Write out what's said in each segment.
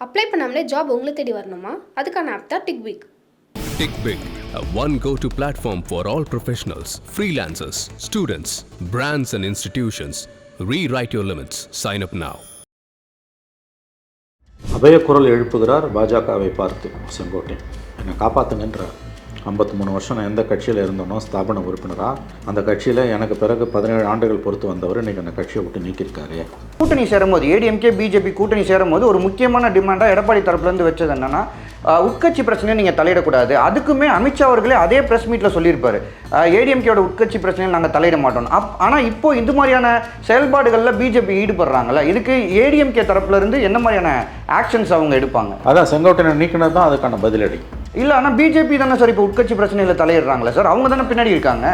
Apply பண்ணாமலே job உங்களை தேடி வரணுமா? அதுக்கான ஆப் தான் டிக்விக். TickBig, a one go-to platform for all professionals, freelancers, students, brands and institutions. Rewrite your limits. Sign up now. அபயக்குரல் எழுப்புகிறார் பாஜகவை பார்த்து செங்கோட்டையன். என்னை காப்பாற்றுங்கன்றார். 53 வருஷம் நான் எந்த கட்சியில் இருந்தோனோ ஸ்தாபன உறுப்பினராக அந்த கட்சியில் எனக்கு பிறகு 17 ஆண்டுகள் பொறுத்து வந்தவர் இன்றைக்கி அந்த கட்சியை விட்டு நீக்கியிருக்காரு. கூட்டணி சேரும்போது ஏடிஎம்கே பிஜேபி கூட்டணி சேரும்போது ஒரு முக்கியமான டிமாண்டாக எடப்பாடி தரப்புலேருந்து வச்சது என்னென்னா உட்கட்சி பிரச்சனையை நீங்கள் தலையிடக்கூடாது. அதுக்குமே அமித்ஷா அவர்களே அதே ப்ரெஸ் மீட்டில் சொல்லியிருப்பார், ஏடிஎம்கேயோட உட்கட்சி பிரச்சனையில் நாங்கள் தலையிட மாட்டோம். ஆனால் இப்போது இந்த மாதிரியான செயல்பாடுகளில் பிஜேபி ஈடுபடுறாங்கல்ல, இதுக்கு ஏடிஎம்கே தரப்புலேருந்து என்ன மாதிரியான ஆக்ஷன்ஸ் அவங்க எடுப்பாங்க? அதான் செங்கோட்டையனை நீக்கினது தான் அதுக்கான பதிலடி. இல்லை, ஆனால் பிஜேபி தானே சார் இப்போ உட்கட்சி பிரச்சனையில் தலையிடுறாங்களே சார், அவங்க தானே பின்னாடி இருக்காங்க.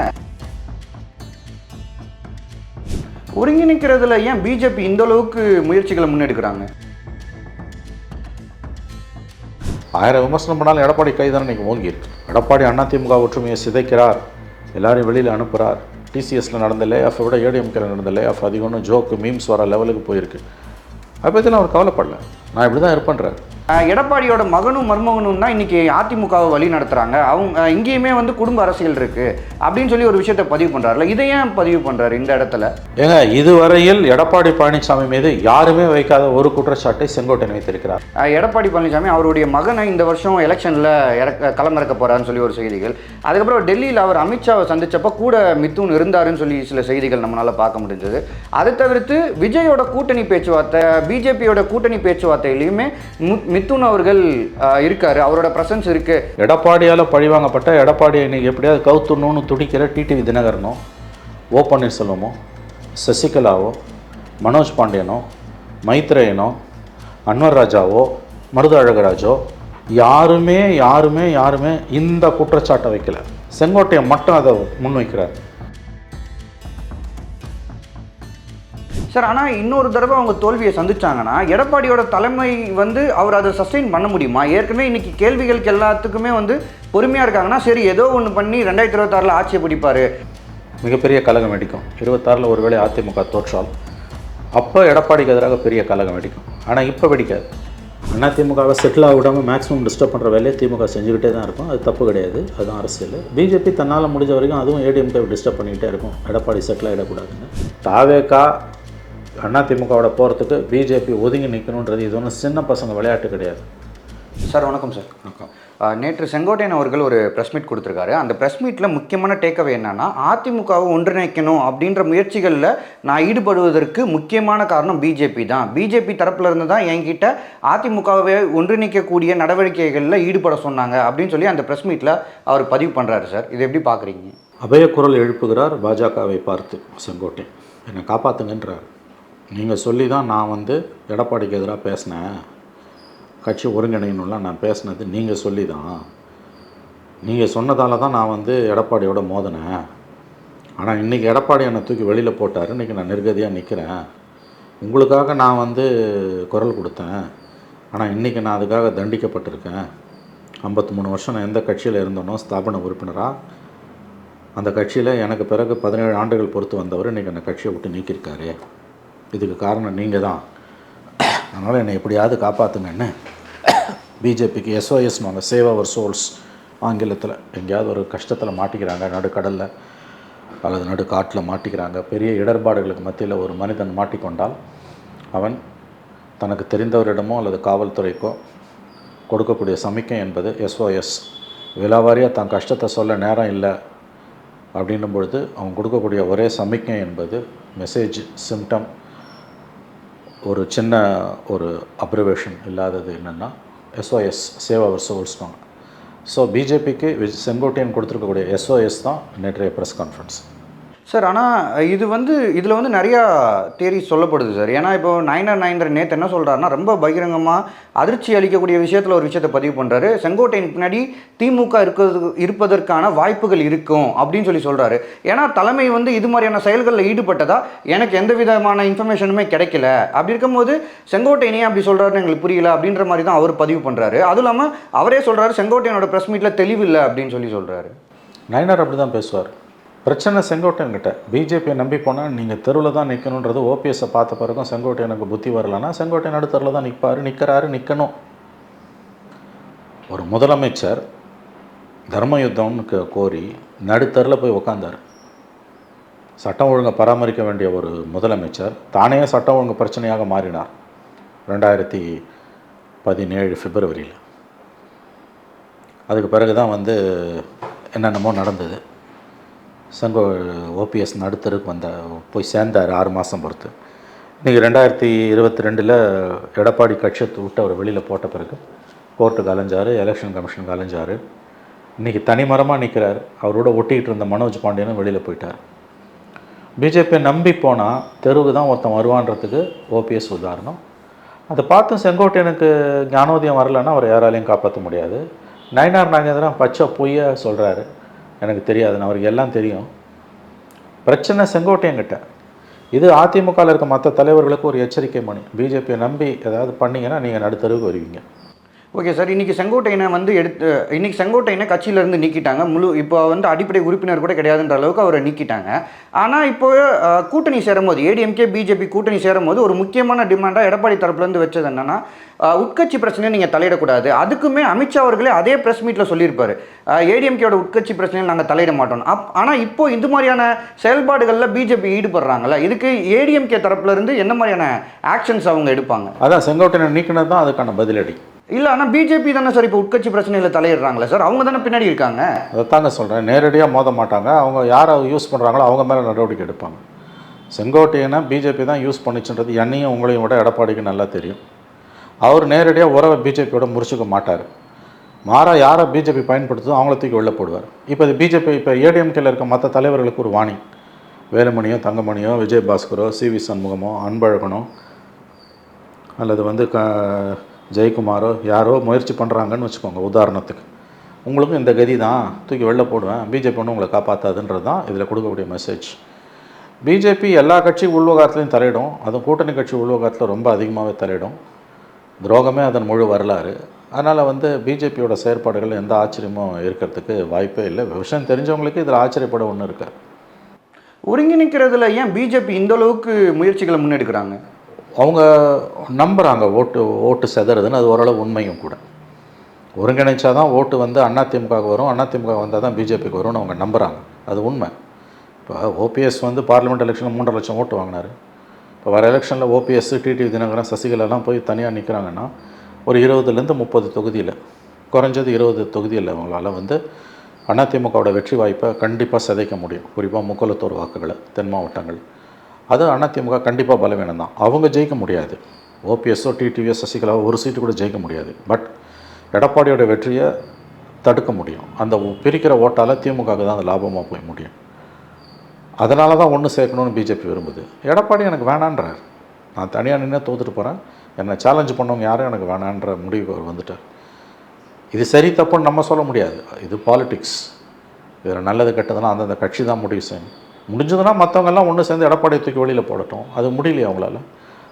ஒருங்கிணைக்கிறதுல ஏன் பிஜேபி இந்த அளவுக்கு முயற்சிகளை முன்னெடுக்கிறாங்க? 1000 விமர்சனம் பண்ணாலும் எடப்பாடி கைதான இன்றைக்கி ஓங்கியிருக்கு. எடப்பாடி அதிமுக ஒற்றுமையை சிதைக்கிறார், எல்லாரையும் வெளியில் அனுப்புகிறார். டிசிஎஸில் நடந்த லே ஆஃபை விட ஏடிஎம்கேல நடந்த லே ஆஃப் அதிகம்னு ஜோக்கு மீம்ஸ் வர லெவலுக்கு போயிருக்கு. அதை பற்றிலாம் அவர் கவலைப்படல, நான் இப்படி தான் இருப்பேன்றார். எடப்பாடியோட மகனும் மருமகனும் தான் இன்றைக்கி அதிமுகவை வழி நடத்துகிறாங்க, அவங்க இங்கேயுமே குடும்ப அரசியல் இருக்குது அப்படின்னு சொல்லி ஒரு விஷயத்தை பதிவு பண்ணுறாருல, இதை ஏன் பதிவு பண்ணுறாரு இந்த இடத்துல? ஏங்க, இதுவரையில் எடப்பாடி பழனிசாமி மீது யாருமே வைக்காத ஒரு குற்றச்சாட்டை செங்கோட்டையன் வைத்திருக்கிறார். எடப்பாடி பழனிசாமி அவருடைய மகனை இந்த வருஷம் எலெக்ஷனில் களமிறக்க போகிறாருன்னு சொல்லி ஒரு செய்திகள். அதுக்கப்புறம் டெல்லியில் அவர் அமித்ஷாவை சந்தித்தப்போ கூட மித்துன் இருந்தாருன்னு சொல்லி சில செய்திகள் நம்மளால் பார்க்க முடிஞ்சது. அதை தவிர்த்து விஜயோட கூட்டணி பேச்சுவார்த்தை, பிஜேபியோட கூட்டணி பேச்சுவார்த்தையிலையுமே மித்துன் அவர்கள் இருக்காரு, அவரோட பிரசன்ஸ் இருக்கு. எடப்பாடியால் பழிவாங்கப்பட்ட எடப்பாடியை இன்னைக்கு எப்படியாவது கவுத்துணும்னு துடிக்கிற டிடிவி தினகரனோ, ஓ பன்னீர்செல்வமோ, சசிகலாவோ, மனோஜ் பாண்டியனோ, மைத்ரேயனோ, அன்வர் ராஜாவோ, மருது அழகராஜோ யாருமே யாருமே யாருமே இந்த குற்றச்சாட்டை வைக்கல. செங்கோட்டையன் மட்டும் அதை முன்வைக்கிறார். சார், ஆனால் இன்னொரு தடவை அவங்க தோல்வியை சந்திச்சாங்கன்னா எடப்பாடியோட தலைமை அவர் அதை சஸ்டெயின் பண்ண முடியுமா? ஏற்கனவே இன்னைக்கு கேள்விகளுக்கு எல்லாத்துக்குமே பொறுமையாக இருக்காங்கன்னா சரி ஏதோ ஒன்று பண்ணி 2026 ஆட்சியை பிடிப்பார். மிகப்பெரிய கலகம் வெடிக்கும். 26 ஒருவேளை அதிமுக தோற்றால் அப்போ எடப்பாடிக்கு எதிராக பெரிய கலகம் வெடிக்கும். ஆனால் இப்போ வெடிக்காது. அதிமுகவை செட்டில் ஆக விடாமல் மேக்ஸிமம் டிஸ்டர்ப் பண்ணுற வேலையை திமுக செஞ்சுக்கிட்டே தான் இருக்கும். அது தப்பு கிடையாது, அதுதான் அரசியல். பிஜேபி தன்னால் முடிஞ்ச வரைக்கும் அதுவும் ஏடிஎம்கே டிஸ்டர்ப் பண்ணிக்கிட்டே இருக்கும், எடப்பாடி செட்டில் ஆகிடக்கூடாதுன்னு. தாவேகா அதிமுகவோட போகிறதுக்கு பிஜேபி ஒதுங்கி நிற்கணுன்றது இது ஒன்றும் சின்ன பசங்க விளையாட்டு கிடையாது. சார் வணக்கம். சார் வணக்கம். நேற்று செங்கோட்டையன் அவர்கள் ஒரு ப்ரெஸ் மீட் கொடுத்துருக்காரு. அந்த ப்ரெஸ் மீட்டில் முக்கியமான டேக்அவே என்னன்னா, அதிமுகவை ஒன்றிணைக்கணும் அப்படின்ற முயற்சிகளில் நான் ஈடுபடுவதற்கு முக்கியமான காரணம் பிஜேபி தான். பிஜேபி தரப்புல இருந்து தான் என்கிட்ட அதிமுகவை ஒன்றிணைக்கக்கூடிய நடவடிக்கைகளில் ஈடுபட சொன்னாங்க அப்படின்னு சொல்லி அந்த ப்ரெஸ் மீட்டில் அவர் பதிவு பண்ணுறாரு. சார், இதை எப்படி பார்க்குறீங்க? அபயக்குரல் எழுப்புகிறார் பாஜகவை பார்த்து செங்கோட்டையன். என்னை காப்பாற்றுங்கன்றார். நீங்கள் சொல்லி தான் நான் எடப்பாடிக்கு எதிராக பேசினேன், கட்சி ஒருங்கிணைணும்லாம் நான் பேசினது நீங்கள் சொல்லி தான். நீங்கள் சொன்னதால் தான் நான் எடப்பாடியோட மோதினேன். ஆனால் இன்றைக்கி எடப்பாடி என்னை தூக்கி வெளியில் போட்டார். இன்றைக்கி நான் நிர்கதியாக நிற்கிறேன். உங்களுக்காக நான் குரல் கொடுத்தேன். ஆனால் இன்றைக்கி நான் அதுக்காக தண்டிக்கப்பட்டிருக்கேன். 53 வருஷம் நான் எந்த கட்சியில் இருந்தோனோ ஸ்தாபன உறுப்பினராக அந்த கட்சியில் எனக்கு பிறகு 17 ஆண்டுகள் பொறுத்து வந்தவர் இன்றைக்கி அந்த கட்சியை விட்டு நீக்கியிருக்காரு. இதுக்கு காரணம் நீங்கள் தான். அதனால் என்னை எப்படியாவது காப்பாற்றுங்கன்னு பிஜேபிக்கு எஸ்ஓஎஸ் வாங்க, சேவ் அவர் சோல்ஸ் ஆங்கிலத்தில், எங்கேயாவது ஒரு கஷ்டத்தில் மாட்டிக்கிறாங்க, நடுக்கடலில் அல்லது நடுக்காட்டில் மாட்டிக்கிறாங்க, பெரிய இடர்பாடுகளுக்கு மத்தியில் ஒரு மனிதன் மாட்டிக்கொண்டால் அவன் தனக்கு தெரிந்தவரிடமோ அல்லது காவல்துறைக்கோ கொடுக்கக்கூடிய சமிக்கை என்பது எஸ்ஓஎஸ். விலாவாரியாக தன் கஷ்டத்தை சொல்ல நேரம் இல்லை அப்படின்னும் பொழுது அவன் கொடுக்கக்கூடிய ஒரே சமிக்கை என்பது மெசேஜ், சிம்டம், ஒரு சின்ன ஒரு அப்ரிவேஷன் இல்லாதது என்னென்னா எஸ்ஓஎஸ், சேவ் அவர் சோல்ஸ் தான். ஸோ பிஜேபிக்கு செங்கோட்டையன் கொடுத்துருக்கக்கூடிய எஸ்ஓஎஸ் தான் நேற்றைய ப்ரெஸ் கான்ஃபரன்ஸ். சார், ஆனால் இதில் நிறையா தேரி சொல்லப்படுது சார். ஏன்னா இப்போ நயனர் நேற்று என்ன சொல்கிறாருன்னா, ரொம்ப பகிரங்கமாக அதிர்ச்சி அளிக்கக்கூடிய விஷயத்தில் ஒரு விஷயத்தை பதிவு பண்ணுறாரு. செங்கோட்டையனுக்கு பின்னாடி திமுக இருப்பதற்கான வாய்ப்புகள் இருக்கும் அப்படின்னு சொல்லி சொல்கிறாரு. ஏன்னா தலைமை இது மாதிரியான செயல்களில் ஈடுபட்டதா எனக்கு எந்த விதமான இன்ஃபர்மேஷனுமே கிடைக்கல. அப்படி இருக்கும்போது செங்கோட்டையனே அப்படி சொல்கிறாருன்னு எங்களுக்கு புரியல அப்படின்ற மாதிரி தான் அவர் பதிவு பண்ணுறாரு. அதுவும் இல்லாமல் அவரே சொல்கிறாரு செங்கோட்டையனோட ப்ரெஸ் மீட்டில் தெளிவில்லை அப்படின்னு சொல்லி சொல்கிறாரு. நயனர் அப்படி தான் பேசுவார். பிரச்சனை செங்கோட்டையன்கிட்ட. பிஜேபியை நம்பி போனால் நீங்கள் தெருவில் தான் நிற்கணுன்றது ஓபிஎஸ்ஸை பார்த்த பிறகும் செங்கோட்டையனுக்கு புத்தி வரலன்னா செங்கோட்டையன் நடுத்தரில் தான் நிற்பார், நிற்கிறாரு, நிற்கணும். ஒரு முதலமைச்சர் தர்ம யுத்தம்னு கோரி நடுத்தரில் போய் உக்காந்தார். சட்டம் ஒழுங்கை பராமரிக்க வேண்டிய ஒரு முதலமைச்சர் தானே சட்டம் ஒழுங்கு பிரச்சனையாக மாறினார் 2017 பிப்ரவரியில். அதுக்கு பிறகு தான் வந்து என்னென்னமோ நடந்தது. ஓபிஎஸ் நடுத்தருக்கு போய் சேர்ந்தார் 6 மாதம் பொறுத்து. இன்றைக்கி 2022 எடப்பாடி கட்சியை விட்டு அவர் வெளியில் போட்ட பிறகு கோர்ட்டுக்கு அலைஞ்சார், எலெக்ஷன் கமிஷனுக்கு அலைஞ்சார். இன்றைக்கி தனிமரமாக நிற்கிறார். அவரோட ஒட்டிக்கிட்டு இருந்த மனோஜ் பாண்டியனும் வெளியில் போயிட்டார். பிஜேபியை நம்பி போனால் தெருவுக்கு தான் ஒருத்தன் வருவான்றதுக்கு ஓபிஎஸ் உதாரணம். அதை பார்த்து செங்கோட்டையனுக்கு ஞானோதயம் வரலைன்னா அவர் யாராலையும் காப்பாற்ற முடியாது. நயினார் நாகேந்திரன் பச்சை பொய்யை சொல்கிறாரு, எனக்கு தெரியாதுன்னு. அவருக்கு எல்லாம் தெரியும். பிரச்சனை செங்கோட்டையன்கிட்ட. இது அதிமுகவில் இருக்க மற்ற தலைவர்களுக்கு ஒரு எச்சரிக்கை மணி. பிஜேபியை நம்பி ஏதாவது பண்ணிங்கன்னா நீங்கள் நடுத்தருவுக்கு வருவீங்க. ஓகே சார், இன்றைக்கி செங்கோட்டையனை வந்து இன்றைக்கி செங்கோட்டையனை கட்சியிலேருந்து நீக்கிட்டாங்க. இப்போ வந்து அடிப்படை உறுப்பினர் கூட கிடையாதுன்ற அளவுக்கு அவரை நீக்கிட்டாங்க. ஆனால் இப்போ கூட்டணி சேரும்போது ஏடிஎம்கே பிஜேபி கூட்டணி சேரும்போது ஒரு முக்கியமான டிமாண்டாக எடப்பாடி தரப்புலேருந்து வச்சது என்னென்னா, உட்கட்சி பிரச்சனையை நீங்கள் தலையிடக்கூடாது. அதுக்குமே அமித்ஷா அவர்களே அதே ப்ரெஸ் மீட்டில் சொல்லியிருப்பார், ஏடிஎம்கேயோட உட்கட்சி பிரச்சனையில் நாங்கள் தலையிட மாட்டோம். ஆனால் இப்போது இந்த மாதிரியான செயல்பாடுகளில் பிஜேபி ஈடுபடுறாங்கல்ல, இதுக்கு ஏடிஎம்கே தரப்புலேருந்து என்ன மாதிரியான ஆக்ஷன்ஸ் அவங்க எடுப்பாங்க? அதான் செங்கோட்டையனை நீக்கினது தான் அதுக்கான பதிலடி. இல்லை, ஆனால் பிஜேபி தானே சார் இப்போ உட்கட்சி பிரச்சனையில் தலையிடுறாங்களே சார், அவங்க தானே பின்னாடி இருக்காங்க. அதை தாங்க சொல்கிறேன், நேரடியாக மோத மாட்டாங்க. அவங்க யாரை யூஸ் பண்ணுறாங்களோ அவங்க மேலே நடவடிக்கை எடுப்பாங்க. செங்கோட்டையனை பிஜேபி தான் யூஸ் பண்ணிச்சுன்றது என்னையும் உங்களையும் விட எடப்பாடிக்கு நல்லா தெரியும். அவர் நேரடியாக உறவை பிஜேபியோட முறிச்சுக்க மாட்டார். மாறா யாரை பிஜேபி பயன்படுத்துதோ அவங்கள தூக்கி வெளில போடுவார். இப்போ பிஜேபி இப்போ ஏடிஎம்கேல இருக்க மற்ற தலைவர்களுக்கு ஒரு வாணி, வேலுமணியோ தங்கமணியோ விஜயபாஸ்கரோ சிவி சண்முகமோ அன்பழகனோ அல்லது வந்து ஜெயக்குமாரோ யாரோ முயற்சி பண்ணுறாங்கன்னு வச்சுக்கோங்க. உதாரணத்துக்கு உங்களுக்கும் இந்த கதி தான், தூக்கி வெளில போடுவேன், பிஜேபி ஒன்றும் உங்களை காப்பாற்றாதுன்றது தான் இதில் கொடுக்கக்கூடிய மெசேஜ். பிஜேபி எல்லா கட்சி உள்வகாரத்துலையும் தலையிடும், அதுவும் கூட்டணி கட்சி உள்வகாரத்தில் ரொம்ப அதிகமாகவே தலையிடும். துரோகமே அதன் முழு வரலாறு. அதனால் வந்து பிஜேபியோட செயற்பாடுகள் எந்த ஆச்சரியமும் இருக்கிறதுக்கு வாய்ப்பே இல்லை. விஷயம் தெரிஞ்சவங்களுக்கு இதில் ஆச்சரியப்பட ஒன்று இருக்காது. ஒருங்கிணைக்கிறதுல ஏன் பிஜேபி இந்த அளவுக்கு முயற்சிகளை முன்னெடுக்கிறாங்க? அவங்க நம்புகிறாங்க ஓட்டு செதறதுன்னு. அது ஓரளவு உண்மையும் கூட. ஒருங்கிணைச்சா தான் ஓட்டு வந்து அதிமுகவுக்கு வரும், அதிமுக வந்தால் தான் பிஜேபிக்கு வரும்னு அவங்க நம்புகிறாங்க. அது உண்மை. இப்போ ஓபிஎஸ் வந்து பார்லிமெண்ட் எலெக்ஷனில் 3.5 லட்சம் ஓட்டு வாங்கினார். இப்போ வர எலெக்ஷனில் ஓபிஎஸ் டிடிவி தினகரன் சசிகலாலாம் போய் தனியாக நிற்கிறாங்கன்னா ஒரு 20லேருந்து 30 தொகுதியில், குறைஞ்சது 20 தொகுதியில் அவங்களால வந்து அதிமுகவோட வெற்றி வாய்ப்பை கண்டிப்பாக சிதைக்க முடியும். குறிப்பாக முக்கோலத்தூர் வாக்குகளை, தென் மாவட்டங்கள். அது அதிமுக கண்டிப்பாக பலவீனம் தான். அவங்க ஜெயிக்க முடியாது. ஓபிஎஸ்ஸோ டிடிவியோ சசிகலாவோ ஒரு சீட்டு கூட ஜெயிக்க முடியாது. பட் எடப்பாடியோட வெற்றியை தடுக்க முடியும். அந்த பிரிக்கிற ஓட்டால் திமுகவுக்கு தான் அந்த லாபமாக போய் முடியும். அதனால தான் ஒன்று சேர்க்கணும்னு பிஜேபி விரும்புது. எடப்பாடி எனக்கு வேணான்றார். நான் தனியாக நின்று தோற்றுட்டு போகிறேன், என்னை சேலஞ்சு பண்ணவங்க யாரும் எனக்கு வேணான்ற முடிவுக்கு அவர் வந்துட்டார். இது சரி தப்புன்னு நம்ம சொல்ல முடியாது. இது பாலிடிக்ஸ். இதில் நல்லது கெட்டதுன்னா அந்தந்த கட்சி தான் முடிவு செய்யணும். முடிஞ்சதுன்னா மற்றவங்கெல்லாம் ஒன்று சேர்ந்து எடப்பாடியை தூக்கி வெளியில் போடட்டும். அது முடியலையே அவங்களால.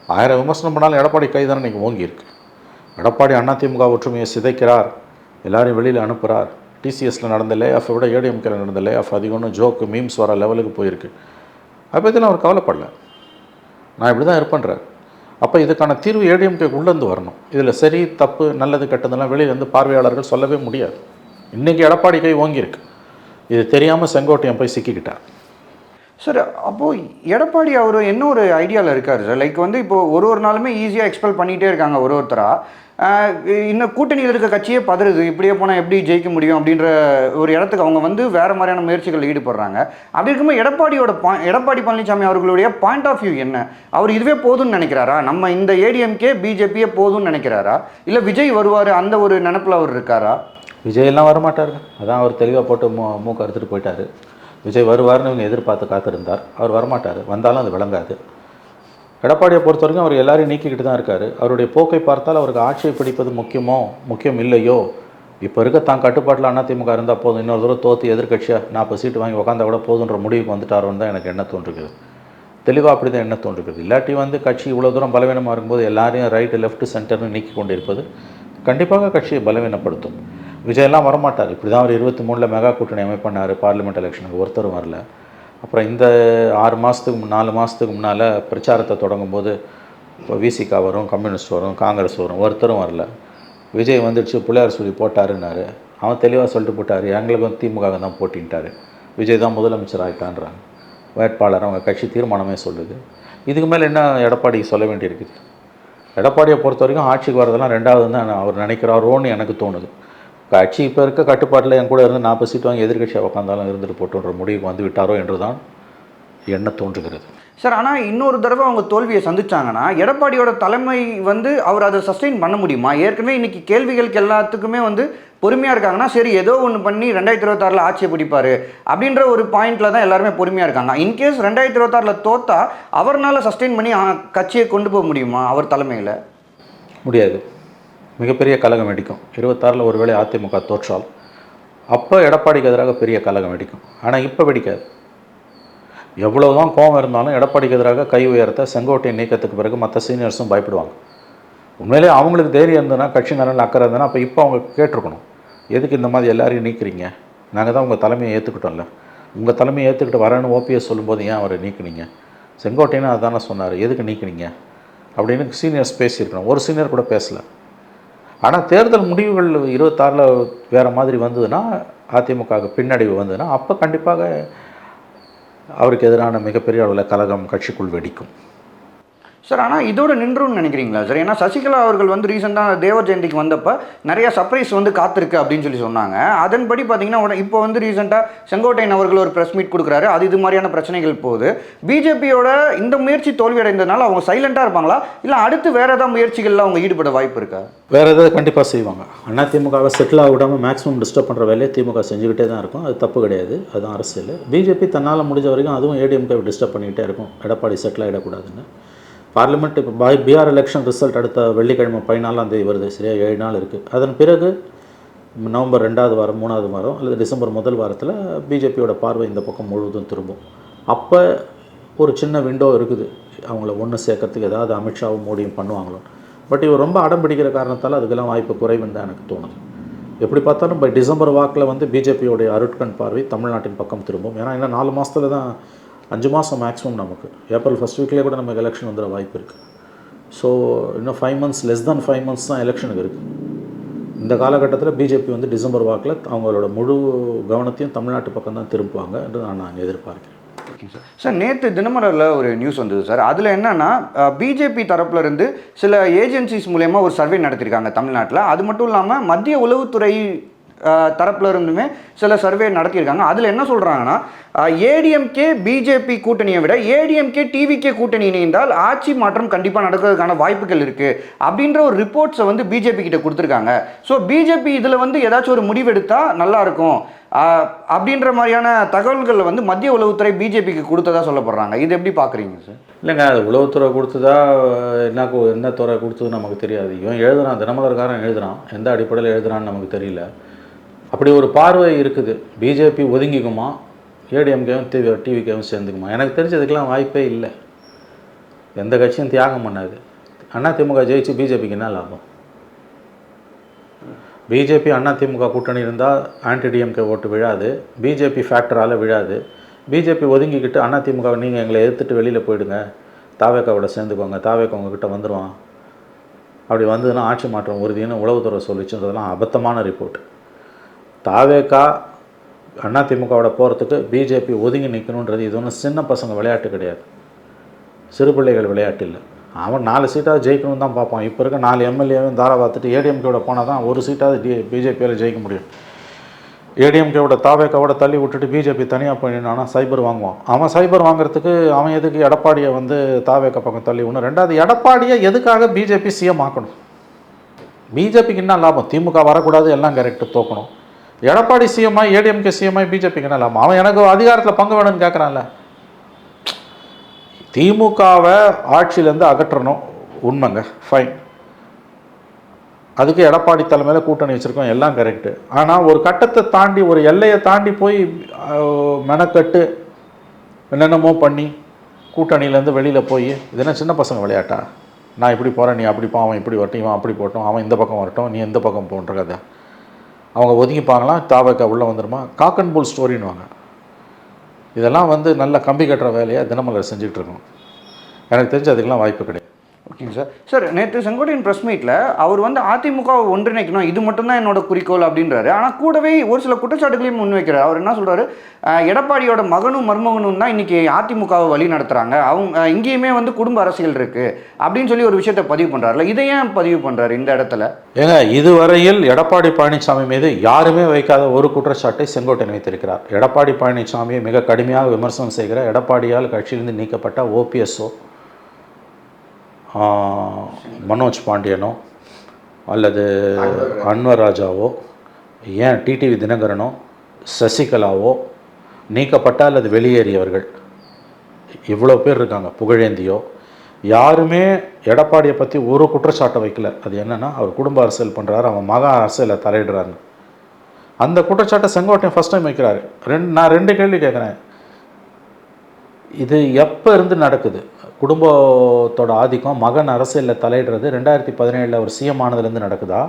1000 விமர்சனம் பண்ணாலும் எடப்பாடி கை தானே இன்றைக்கி ஓங்கியிருக்கு. எடப்பாடி அதிமுக ஒற்றுமையை சிதைக்கிறார், எல்லாரையும் வெளியில் அனுப்புகிறார். டிசிஎஸில் நடந்த லே ஆஃபை விட ஏடிஎம்கேல நடந்த லே ஆஃப் அதிகம்னு ஜோக்கு மீம்ஸ் வர லெவலுக்கு போயிருக்கு. அதை பற்றிலாம் அவர் கவலைப்படல. நான் இப்படி தான் இருப்பேன்றார். அப்போ இதுக்கான தீர்வு ஏடிஎம்கேக்கு உள்ளேருந்து வரணும். இதில் சரி தப்பு நல்லது கெட்டதெல்லாம் வெளியிலேருந்து பார்வையாளர்கள் சொல்லவே முடியாது. இன்றைக்கி எடப்பாடி கை ஓங்கியிருக்கு. இது தெரியாமல் செங்கோட்டையன் போய் சிக்கிக்கிட்டார். சார், அப்போது எடப்பாடி அவர் என்ன ஒரு ஐடியாவில் இருக்கார் சார்? லைக் வந்து இப்போது ஒரு நாளுமே ஈஸியாக எக்ஸ்பெல் பண்ணிகிட்டே இருக்காங்க ஒருத்தராக. இன்னும் கூட்டணியில் இருக்க கட்சியே பதறுது, இப்படியே போனால் எப்படி ஜெயிக்க முடியும் அப்படின்ற ஒரு இடத்துக்கு அவங்க வந்து வேறு மாதிரியான முயற்சிகளில் ஈடுபடுறாங்க. அப்படி இருக்கும்போது எடப்பாடி பழனிசாமி அவர்களுடைய பாயிண்ட் ஆஃப் வியூ என்ன? அவர் இதுவே போதும்னு நினைக்கிறாரா? நம்ம இந்த ஏடிஎம்கே பிஜேபியே போதும்னு நினைக்கிறாரா? இல்லை விஜய் வருவார் அந்த ஒரு நினப்பில் அவர் இருக்காரா? விஜயெல்லாம் வரமாட்டார். அதான் அவர் தெளிவாக போட்டு மூக்க அறுத்துட்டு போயிட்டார். விஜய் வருவார்னு இவங்க எதிர்பார்த்து காத்திருந்தார். அவர் வரமாட்டார். வந்தாலும் அது விளங்காது. எடப்பாடியை பொறுத்த வரைக்கும் அவர் எல்லாரையும் நீக்கிக்கிட்டு தான் இருக்கார். அவருடைய போக்கை பார்த்தால் அவருக்கு ஆட்சியை பிடிப்பது முக்கியம் இல்லையோ, இப்போ இருக்க தான் கட்டுப்பாட்டில் அதிமுக இருந்தால் போதும், இன்னொரு தூரம் தோற்று எதிர்கட்சியாக 40 சீட்டு வாங்கி உட்காந்தா கூட போதுன்ற முடிவுக்கு வந்துட்டாரோன்னு தான் எனக்கு என்ன தோன்றுக்குது. தெளிவாக அப்படி தான் என்ன தோன்றுக்குது. இல்லாட்டி வந்து கட்சி இவ்வளோ தூரம் பலவீனமாக இருக்கும்போது எல்லாரையும் ரைட்டு லெஃப்ட் சென்டர்னு நீக்கி கொண்டு இருப்பது கண்டிப்பாக கட்சியை பலவீனப்படுத்தும். விஜயெல்லாம் வரமாட்டார். இப்படி தான் அவர் 23 மெகா கூட்டணி அமைப்பண்ணார் பார்லிமெண்ட் எலெக்ஷனுக்கு, ஒருத்தரும் வரல. அப்புறம் இந்த 6 மாதத்துக்கு 4 மாதத்துக்கு முன்னால் பிரச்சாரத்தை தொடங்கும்போது இப்போ விசிகா வரும், கம்யூனிஸ்ட் வரும், காங்கிரஸ் வரும், ஒருத்தரும் வரல. விஜய் வந்துடுச்சு, பிள்ளையார் சொல்லி போட்டாருன்னாரு. அவன் தெளிவாக சொல்லிட்டு போட்டார், எங்களுக்கு வந்து திமுக தான் போட்டின்ட்டார், விஜய் தான் முதலமைச்சர் ஆகிட்டான்றாங்க. வேட்பாளர் அவங்க கட்சி தீர்மானமே சொல்லுது. இதுக்கு மேலே என்ன எடப்பாடிக்கு சொல்ல வேண்டியிருக்குது? எடப்பாடியை பொறுத்த வரைக்கும் ஆட்சிக்கு வரதெல்லாம் ரெண்டாவது தான் அவர் நினைக்கிறாரோன்னு எனக்கு தோணுது. கட்சி இப்போ இருக்க கட்டுப்பாட்டில் என் கூட இருந்து 40 சீட் வாங்கி எதிர்கட்சியாக உட்காந்தாலும் இருந்துட்டு போட்டுன்ற முடிவுக்கு வந்து விட்டாரோ என்று தான் என்ன தோன்றுகிறது. சார், ஆனால் இன்னொரு தடவை அவங்க தோல்வியை சந்திச்சாங்கன்னா எடப்பாடியோட தலைமை வந்து அவர் அதை சஸ்டெயின் பண்ண முடியுமா? ஏற்கனவே இன்றைக்கி கேள்விகளுக்கு எல்லாத்துக்குமே வந்து பொறுமையாக இருக்காங்கன்னா, சரி ஏதோ ஒன்று பண்ணி 2026 ஆட்சியை பிடிப்பார் அப்படின்ற ஒரு பாயிண்டில் தான் எல்லாருமே பொறுமையாக இருக்காங்க. இன்கேஸ் 2026 தோத்தா அவர்னால் சஸ்டெயின் பண்ணி கட்சியை கொண்டு போக முடியுமா அவர் தலைமையில்? முடியாது. மிகப்பெரிய கலகம் வெடிக்கும். 26 ஒருவேளை அதிமுக தோற்றால் அப்போ எடப்பாடிக்கு எதிராக பெரிய கலகம் வெடிக்கும். ஆனால் இப்போ வெடிக்காது. எவ்வளவுதான் கோபம் இருந்தாலும் எடப்பாடிக்கு எதிராக கை உயர்த்த செங்கோட்டையன் நீக்கத்துக்கு பிறகு மற்ற சீனியர்ஸும் பயப்படுவாங்க. உண்மையிலே அவங்களுக்கு தைரியம் இருந்ததுன்னா, கட்சி நலனில் அக்கறை இருந்ததுன்னா, அப்போ இப்போ அவங்க கேட்டிருக்கணும், எதுக்கு இந்த மாதிரி எல்லாரையும் நீக்கிறீங்க? நாங்கள் தான் உங்கள் தலைமையை ஏற்றுக்கிட்டோம்ல, உங்கள் தலைமையை ஏற்றுக்கிட்டு வரேன்னு ஓபிஎஸ் சொல்லும்போது ஏன் அவரை நீக்கினீங்க? செங்கோட்டையனும் அதுதானே சொன்னார், எதுக்கு நீக்கினீங்க அப்படின்னு சீனியர்ஸ் பேசியிருக்கணும். ஒரு சீனியர் கூட பேசலை. ஆனால் தேர்தல் முடிவுகள் 26 வேறு மாதிரி வந்ததுன்னா, அதிமுகவுக்கு பின்னடைவு வந்ததுன்னா, அப்போ கண்டிப்பாக அவருக்கு எதிரான மிகப்பெரிய அளவில் கலகம் கட்சிக்குள் வெடிக்கும். சார், ஆனால் இதோட நின்றுன்னு நினைக்கிறீங்களா சார்? ஏன்னா சசிகலா அவர்கள் வந்து ரீசெண்டாக தேவர் ஜெயந்திக்கு வந்தப்போ நிறையா சர்ப்ரைஸ் வந்து காத்திருக்கு அப்படின்னு சொல்லி சொன்னாங்க. அதன்படி பார்த்தீங்கன்னா இப்போ வந்து ரீசெண்டாக செங்கோட்டையன் அவர்கள் ஒரு ப்ரெஸ் மீட் கொடுக்குறாரு. இது மாதிரியான பிரச்சனைகள் போகுது. பிஜேபியோட இந்த முயற்சி தோல்வி அடைந்ததுனால அவங்க சைலண்ட்டாக இருப்பாங்களா, இல்லை அடுத்து வேறு ஏதாவது முயற்சிகளில் அவங்க ஈடுபட வாய்ப்பு இருக்கா? வேறு ஏதாவது கண்டிப்பாக செய்வாங்க. அதிமுகவை செட்டில் ஆக விடாமல் மேக்ஸிமம் டிஸ்டர்ப் பண்ணுற வேலையை திமுக செஞ்சுக்கிட்டே தான் இருக்கும். அது தப்பு கிடையாது, அதுதான் அரசியல். பிஜேபி தன்னால் முடிஞ்ச வரைக்கும் அதுவும் ஏடிஎம்கே டிஸ்டர்ப் பண்ணிக்கிட்டே இருக்கும், எடப்பாடி செட்டில் ஆகிடக்கூடாதுன்னு. பார்லிமெண்ட் இப்போ பீகார் எலெக்ஷன் ரிசல்ட் அடுத்த வெள்ளிக்கிழமை 14ஆம் தேதி வருது, சரியாக 7 நாள் இருக்குது. அதன் பிறகு நவம்பர் 2வது வாரம் 3வது வாரம் அல்லது டிசம்பர் 1 வாரத்தில் பிஜேபியோட பார்வை இந்த பக்கம் முழுவதும் திரும்பும். அப்போ ஒரு சின்ன விண்டோ இருக்குது அவங்கள ஒன்று சேர்க்கறதுக்கு, ஏதாவது அமித்ஷாவும் மோடியும் பண்ணுவாங்களோ. பட் இவர் ரொம்ப அடம் பிடிக்கிற காரணத்தால் அதுக்கெல்லாம் வாய்ப்பு குறைவுன்னு தான் எனக்கு தோணுது. எப்படி பார்த்தாலும் பை டிசம்பர் வாக்கில் வந்து பிஜேபியோடைய அருட்கண் பார்வை தமிழ்நாட்டின் பக்கம் திரும்பும். ஏன்னா இன்னும் 4 மாதத்தில் தான், 5 மாதம் மேக்ஸிமம் நமக்கு. ஏப்ரல் ஃபஸ்ட் வீக்லேயே கூட நமக்கு எலெக்ஷன் வந்துட வாய்ப்பு இருக்குது. ஸோ இன்னும் 5 months, லெஸ் தேன் 5 months தான் எலெக்ஷனுக்கு இருக்குது. இந்த காலகட்டத்தில் பிஜேபி வந்து டிசம்பர் வாக்கில் அவங்களோட முழு கவனத்தையும் தமிழ்நாட்டு பக்கம் தான் திரும்புவாங்க என்று நான் எதிர்பார்க்கிறேன். Okay sir. சார், நேற்று தினமலரில் ஒரு நியூஸ் வந்தது சார். அதில் என்னென்னா பிஜேபி தரப்புல இருந்து சில ஏஜென்சிஸ் மூலயமா ஒரு சர்வே நடத்தியிருக்காங்க தமிழ்நாட்டில். அது மட்டும் இல்லாமல் மத்திய உளவுத்துறை தரப்புல இருந்துமே சில சர்வே நடத்தியிருக்காங்க. அதில் என்ன சொல்கிறாங்கன்னா, ஏடிஎம்கே பிஜேபி கூட்டணியை விட ஏடிஎம்கே டிவிகே கூட்டணி இணைந்தால் ஆட்சி மாற்றம் கண்டிப்பாக நடக்கிறதுக்கான வாய்ப்புகள் இருக்குது அப்படின்ற ஒரு ரிப்போர்ட்ஸை வந்து பிஜேபி கிட்ட கொடுத்துருக்காங்க. ஸோ பிஜேபி இதில் வந்து ஏதாச்சும் ஒரு முடிவெடுத்தால் நல்லாயிருக்கும் அப்படின்ற மாதிரியான தகவல்கள் வந்து மத்திய உளவுத்துறை பிஜேபிக்கு கொடுத்ததா சொல்லப்படுறாங்க. இது எப்படி பார்க்குறீங்க சார்? இல்லைங்க, அது உளவுத்துறை கொடுத்ததா என்ன துறை கொடுத்ததுன்னு நமக்கு தெரியாது. இவன் எழுதுறான், தினமலர்காரன் எழுதுறான், எந்த அடிப்படையில் எழுதுறான்னு நமக்கு தெரியல. அப்படி ஒரு பார்வை இருக்குது. பிஜேபி ஒதுங்கிக்குமா, ஏடிஎம்கேவும் டிவிகேவும் சேர்ந்துக்குமா? எனக்கு தெரிஞ்சதுக்கெல்லாம் வாய்ப்பே இல்லை. எந்த கட்சியும் தியாகம் பண்ணாது. அதிமுக ஜெயிச்சு பிஜேபிக்கு என்ன லாபம்? பிஜேபி அதிமுக கூட்டணி இருந்தால் ஆன்டி டிஎம்கே ஓட்டு விழாது, பிஜேபி ஃபேக்டரால் விழாது. பிஜேபி ஒதுங்கிக்கிட்டு அதிமுகவை நீங்கள் எங்களை எதிர்த்துட்டு வெளியில் போயிடுங்க, தாவேக்காவோட சேர்ந்துக்கோங்க, தாவேக்கா உங்ககிட்ட வந்துடுவான், அப்படி வந்ததுன்னா ஆட்சி மாற்றம் உறுதின்னு உளவுத்துறை சொல்லிச்சுன்றதெல்லாம் அபத்தமான ரிப்போர்ட். தாவேக்கா அதிமுகவோட போகிறதுக்கு பிஜேபி ஒதுங்கி நிற்கணுன்றது இது ஒன்றும் சின்ன பசங்க விளையாட்டு கிடையாது, சிறு பிள்ளைகள் விளையாட்டு இல்லை. அவன் 4 சீட்டாவது ஜெயிக்கணும்னு தான் பார்ப்பான். இப்போ இருக்க 4 எம்எல்ஏவும் தாரா பார்த்துட்டு ஏடிஎம்கேவோட போனால் தான் ஒரு சீட்டாவது பிஜேபியால் ஜெயிக்க முடியும். ஏடிஎம்கேவோட தாவேக்காவோட தள்ளி விட்டுட்டு பிஜேபி தனியாக போயினானா சைபர் வாங்குவான். அவன் சைபர் வாங்குறதுக்கு அவன் எதுக்கு எடப்பாடியை வந்து தாவேக்கா பக்கம் தள்ளி ஒன்று. ரெண்டாவது, எடப்பாடியை எதுக்காக பிஜேபி சிஎம் ஆக்கணும்? பிஜேபிக்கு என்ன லாபம்? திமுக வரக்கூடாது, எல்லாம் கரெக்டு, தோக்கணும். எடப்பாடி சிஎம்ஐ ஏடிஎம்கே சிஎம்ஐ பிஜேபிக்கு என்ன லாபம்? அவன் எனக்கு அதிகாரத்தில் பங்கு வேணும்னு கேட்குறான்ல. திமுகவை ஆட்சியிலேருந்து அகற்றணும், உண்மைங்க, ஃபைன். அதுக்கு எடப்பாடி தலைமையில் கூட்டணி வச்சுருக்கோம், எல்லாம் கரெக்டு. ஆனால் ஒரு கட்டத்தை தாண்டி, ஒரு எல்லையை தாண்டி போய் மெனக்கட்டு என்னென்னமோ பண்ணி கூட்டணியிலேருந்து வெளியில் போய், இது என்ன சின்ன பசங்க விளையாட்டா? நான் இப்படி போகிறேன், நீ அப்படி போ, அவன் இப்படி வரட்டும், இவன் அப்படி போட்டோம், அவன் இந்த பக்கம் வரட்டும், நீ எந்த பக்கம் போன்ற கதை. அவங்க ஒதுங்கிப்பாங்களாம், தாவக உள்ளே வந்துடுமா, காக் அண்ட் புல் ஸ்டோரின்னுவாங்க. இதெல்லாம் வந்து நல்ல கம்பி கட்டுற வேலையாக தினமலர் செஞ்சுக்கிட்டு இருக்கோம். எனக்கு தெரிஞ்சு அதுக்கெல்லாம் வாய்ப்பு கிடையாது. ஓகேங்க சார். சார் நேற்று செங்கோட்டையன் ப்ரெஸ் மீட்டில் அவர் வந்து அதிமுகவை ஒன்றிணைக்கணும், இது மட்டும்தான் என்னோட குறிக்கோள் அப்படின்றாரு. ஆனால் கூடவே ஒரு சில குற்றச்சாட்டுகளையும் முன்வைக்கிறார். அவர் என்ன சொல்கிறாரு, எடப்பாடியோட மகனும் மருமகனும் தான் இன்றைக்கி அதிமுகவை வழி நடத்துகிறாங்க, அவங்க இங்கேயுமே வந்து குடும்ப அரசியல் இருக்குது அப்படின்னு சொல்லி ஒரு விஷயத்தை பதிவு பண்ணுறாருல, இதை ஏன் பதிவு பண்ணுறாரு இந்த இடத்துல? ஏங்க, இதுவரையில் எடப்பாடி பழனிசாமி மீது யாருமே வைக்காத ஒரு குற்றச்சாட்டை செங்கோட்டையன் வைத்திருக்கிறார். எடப்பாடி பழனிசாமியை மிக கடுமையாக விமர்சனம் செய்கிற, எடப்பாடியால் கட்சியிலிருந்து நீக்கப்பட்ட ஓபிஎஸ்ஓ மனோஜ் பாண்டியனோ அல்லது அன்வர் ராஜாவோ, ஏன் டிடிவி தினகரனோ, சசிகலாவோ நீக்கப்பட்ட அல்லது வெளியேறியவர்கள் இவ்வளோ பேர் இருக்காங்க, புகழேந்தியோ, யாருமே எடப்பாடியை பற்றி ஒரு குற்றச்சாட்டை வைக்கல. அது என்னென்னா, அவர் குடும்ப அரசியல் பண்ணுறாரு, அவன் மகா அரசியலை தலையிடுறாருன்னு. அந்த குற்றச்சாட்டை செங்கோட்டையன் ஃபஸ்ட் டைம் வைக்கிறாரு. நான் 2 கேள்வி கேட்குறேன். இது எப்போ இருந்து நடக்குது? குடும்பத்தோட ஆதிக்கம், மகன் அரசியலில் தலையிடுறது 2017 அவர் சிஎம் ஆனதுலேருந்து நடக்குதா,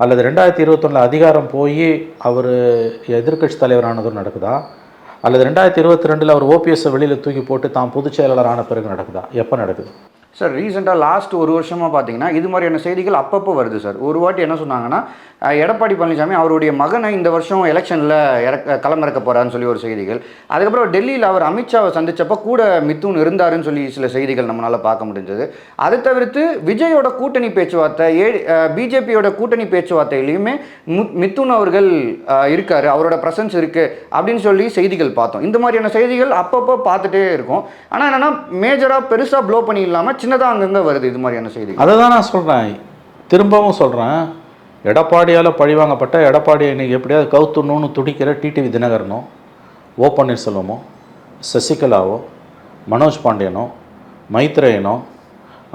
அல்லது 2021 அதிகாரம் போய் அவர் எதிர்க்கட்சி தலைவர் ஆனதும் நடக்குதா, அல்லது 2022 அவர் ஓபிஎஸ்ஸை வெளியில் தூக்கி போட்டு தான் பொதுச் செயலாளர் ஆன பிறகு நடக்குதா? எப்போ நடக்குது சார்? ரீசெண்டாக லாஸ்ட் ஒரு வருஷமாக பார்த்தீங்கன்னா இது மாதிரியான செய்திகள் அப்பப்போ வருது சார். ஒரு வாட்டி என்ன சொன்னாங்கன்னா, எடப்பாடி பழனிசாமி அவருடைய மகனை இந்த வருஷம் எலெக்ஷனில் களமிறக்க போகிறான்னு சொல்லி ஒரு செய்திகள். அதுக்கப்புறம் டெல்லியில் அவர் அமித்ஷாவை சந்தித்தப்போ கூட மித்துன் இருந்தாருன்னு சொல்லி சில செய்திகள் நம்மளால் பார்க்க முடிஞ்சது. அதை தவிர்த்து விஜயோட கூட்டணி பேச்சுவார்த்தை, பிஜேபியோட கூட்டணி பேச்சுவார்த்தையிலையுமே மித்துன் அவர்கள் இருக்கார், அவரோட ப்ரெசன்ஸ் இருக்குது அப்படின்னு சொல்லி செய்திகள் பார்த்தோம். இந்த மாதிரியான செய்திகள் அப்பப்போ பார்த்துட்டே இருக்கும். ஆனால் என்னென்னா, மேஜராக பெருசாக ப்ளோ பண்ணி இல்லாமல் சின்னதாக அங்கங்கே வருது இது மாதிரியான செய்தி. அதை தான் நான் சொல்கிறேன், திரும்பவும் சொல்கிறேன். எடப்பாடியால் பழிவாங்கப்பட்ட, எடப்பாடியை இன்றைக்கி எப்படியாவது கவுத்துணுன்னு துடிக்கிற டிடிவி தினகரனோ, ஓ பன்னீர்செல்வமோ, சசிகலாவோ, மனோஜ் பாண்டியனோ, மைத்ரேயனோ,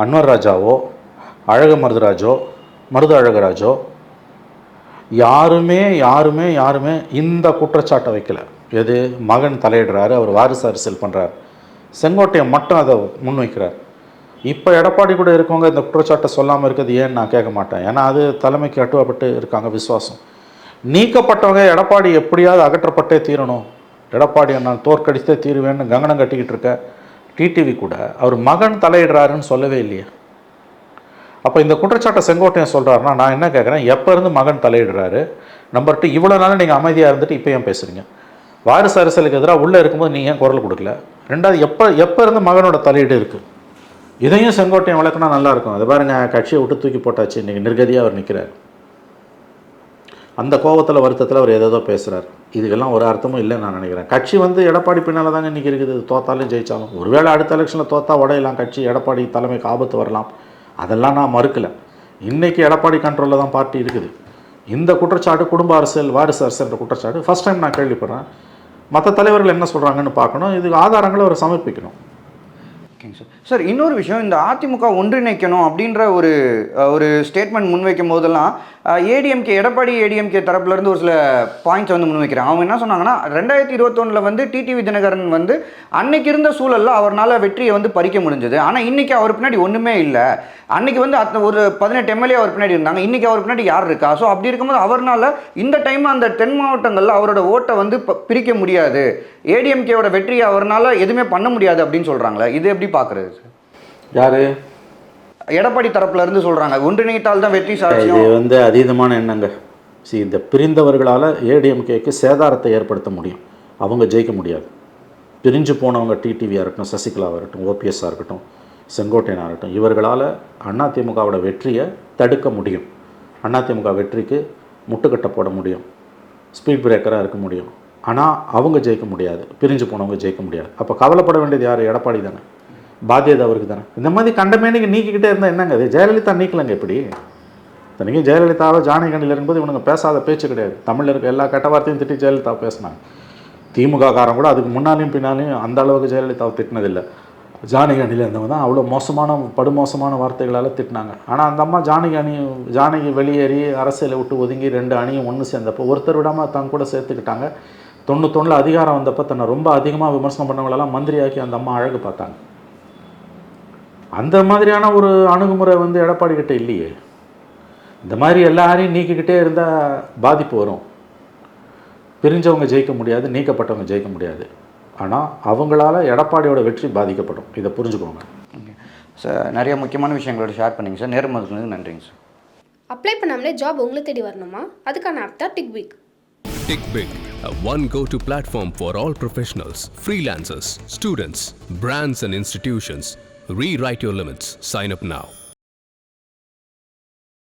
அன்வர் ராஜாவோ, அழகு மருது அழகராஜோ யாருமே இந்த குற்றச்சாட்டை வைக்கல. எது, மகன் தலையிடுறாரு, அவர் வாரிசு அரசியல் பண்ணுறாரு. செங்கோட்டையன் மட்டும் அதை முன்வைக்கிறார். இப்போ எடப்பாடி கூட இருக்கவங்க இந்த குற்றச்சாட்டை சொல்லாமல் இருக்கிறது ஏன்னு நான் கேட்க மாட்டேன். ஏன்னா அது தலைமைக்கு அட்டுவப்பட்டு இருக்காங்க விசுவாசம். நீக்கப்பட்டவங்க எடப்பாடி எப்படியாவது அகற்றப்பட்டே தீரணும், எடப்பாடியை நான் தோற்கடித்தே தீருவேன்னு கங்கணம் கட்டிக்கிட்டு இருக்க டிடிவி கூட அவர் மகன் தலையிடுறாருன்னு சொல்லவே இல்லையே. அப்போ இந்த குற்றச்சாட்டை செங்கோட்டையன் சொல்கிறாருன்னா நான் என்ன கேட்குறேன், எப்போ இருந்து மகன் தலையிடுறாரு? நம்பர் 2, இவ்வளோ நாள் நீங்கள் அமைதியாக இருந்துட்டு இப்போ ஏன் பேசுகிறீங்க? வாரிசு அரசியலுக்கு எதிராக உள்ளே இருக்கும்போது நீங்கள் ஏன் குரல் கொடுக்கல? 2வது, எப்போ இருந்து மகனோட தலையீடு இருக்குது? இதையும் செங்கோட்டையன் விளக்குனா நல்லாயிருக்கும். அதை பாருங்கள், கட்சியை விட்டு தூக்கி போட்டாச்சு, இன்றைக்கி நிர்கதியாக அவர் நிற்கிறார். அந்த கோபத்தில் வருத்தத்தில் அவர் ஏதோ பேசுகிறார். இதுக்கெல்லாம் ஒரு அர்த்தமும் இல்லைன்னு நான் நினைக்கிறேன். கட்சி வந்து எடப்பாடி பின்னால் தாங்க இன்றைக்கி இருக்குது. தோத்தாலும் ஜெயித்தாலும், ஒருவேளை அடுத்த எலெக்ஷனில் தோத்தா உடையலாம் கட்சி, எடப்பாடி தலைமைக்கு ஆபத்து வரலாம், அதெல்லாம் நான் மறுக்கலை. இன்றைக்கி எடப்பாடி கண்ட்ரோலில் தான் பார்ட்டி இருக்குது. இந்த குற்றச்சாட்டு, குடும்ப அரசியல், வாரிசு அரசியல் குற்றச்சாட்டு ஃபஸ்ட் டைம் நான் கேள்விப்படுறேன். மற்ற தலைவர்கள் என்ன சொல்கிறாங்கன்னு பார்க்கணும், இதுக்கு ஆதாரங்களை அவர் சமர்ப்பிக்கணும். ஓகேங்க சார். சார், இன்னொரு விஷயம், இந்த அதிமுக ஒன்றிணைக்கணும் அப்படின்ற ஒரு ஸ்டேட்மெண்ட் முன்வைக்கும் போதெல்லாம் ஏடிஎம்கே, எடப்பாடி ஏடிஎம்கே தரப்புலேருந்து ஒரு சில பாயிண்ட்ஸ் வந்து முன்வைக்கிறாங்க. அவங்க என்ன சொன்னாங்கன்னா, 2021 வந்து டிடிவி தினகரன் வந்து அன்னைக்கு இருந்த சூழலில் அவரால் வெற்றியை வந்து பறிக்க முடிஞ்சது. ஆனால் இன்றைக்கி அவர் பின்னாடி ஒன்றுமே இல்லை. அன்றைக்கி வந்து ஒரு 18 எம்எல்ஏ அவர் பின்னாடி இருந்தாங்க, இன்றைக்கி அவர் பின்னாடி யார் இருக்கா? ஸோ அப்படி இருக்கும்போது அவரால் இந்த டைம் அந்த 10 மாவட்டங்களில் அவரோட ஓட்டை வந்து பிரிக்க முடியாது, ஏடிஎம்கேவோட வெற்றியை அவரால் எதுவுமே பண்ண முடியாது அப்படின்னு சொல்கிறாங்களே, இது எப்படி பார்க்குறது சார்? யார்? எடப்பாடி தரப்புல இருந்து சொல்கிறாங்க ஒன்றிணைத்தால் தான் வெற்றி சாட்சியம். இது வந்து அதீதமான எண்ணங்க. இந்த பிரிந்தவர்களால் ஏடிஎம்கேக்கு சேதாரத்தை ஏற்படுத்த முடியும், அவங்க ஜெயிக்க முடியாது. பிரிஞ்சு போனவங்க டிடிவியாக இருக்கட்டும், சசிகலாவாக இருக்கட்டும், ஓபிஎஸ்ஸாக இருக்கட்டும், செங்கோட்டையனாக இருக்கட்டும், இவர்களால் அதிமுகவோட வெற்றியை தடுக்க முடியும். அதிமுக வெற்றிக்கு முட்டுக்கட்டை போட முடியும், ஸ்பீட் பிரேக்கராக இருக்க முடியும். ஆனால் அவங்க ஜெயிக்க முடியாது, பிரிஞ்சு போனவங்க ஜெயிக்க முடியாது. அப்போ கவலைப்பட வேண்டியது யார்? எடப்பாடி தானே, பாத்தியதை அவருக்கு தானே. இந்த மாதிரி கண்டமேனிக்கு நீக்கிக்கிட்டே இருந்தால் என்னங்க? அது ஜெயலலிதா நீக்கலங்க எப்படி? இத்தனைக்கும் ஜெயலலிதாவை ஜானகியில் இருக்கும்போது இவனுங்க பேசாத பேச்சு கிடையாது. தமிழில் இருக்க எல்லா கெட்ட வார்த்தையும் திட்டி ஜெயலலிதா பேசினாங்க. திமுக காரன் கூட அதுக்கு முன்னாலையும் பின்னாலையும் அந்த அளவுக்கு ஜெயலலிதாவை திட்டினதில்லை. ஜானகி இருந்தவங்க தான் அவ்வளோ படுமோசமான வார்த்தைகளால் திட்டினாங்க. ஆனால் அந்த அம்மா ஜானகி வெளியேறி அரசியலை விட்டு ஒதுங்கி 2 அணியும் ஒன்று சேர்ந்தப்போ ஒருத்தர் விடாமல் தங்க கூட சேர்த்துக்கிட்டாங்க. 91 அதிகாரம் வந்தப்போ தன்னை ரொம்ப அதிகமாக விமர்சனம் பண்ணவங்களெல்லாம் மந்திரியாக்கி அந்த அம்மா அழகு பார்த்தாங்க. அந்த மாதிரியான ஒரு அணுகுமுறை வந்து எடப்பாடி கிட்ட இல்லையே. இந்த மாதிரி எல்லாரையும் நீக்கிக்கிட்டே இருந்தால் பாதிப்பு வரும். பிரிஞ்சவங்க ஜெயிக்க முடியாது, நீக்கப்பட்டவங்க ஜெயிக்க முடியாது. ஆனால் அவங்களால எடப்பாடியோட வெற்றி பாதிக்கப்படும். இதை புரிஞ்சுக்கோங்க. சார் நிறைய முக்கியமான விஷயங்களோட ஷேர் பண்ணிங்க சார். நேரம் ஒதுக்குனதுக்கு நன்றிங்க சார். அப்ளை பண்ணாமலே ஜாப் உங்களை தேடி வரணுமா? அதுக்கான ஆப் தான் டிக்விக். TickBig, a one go-to platform for all professionals, freelancers, students, brands and institutions. Rewrite your limits. Sign up now.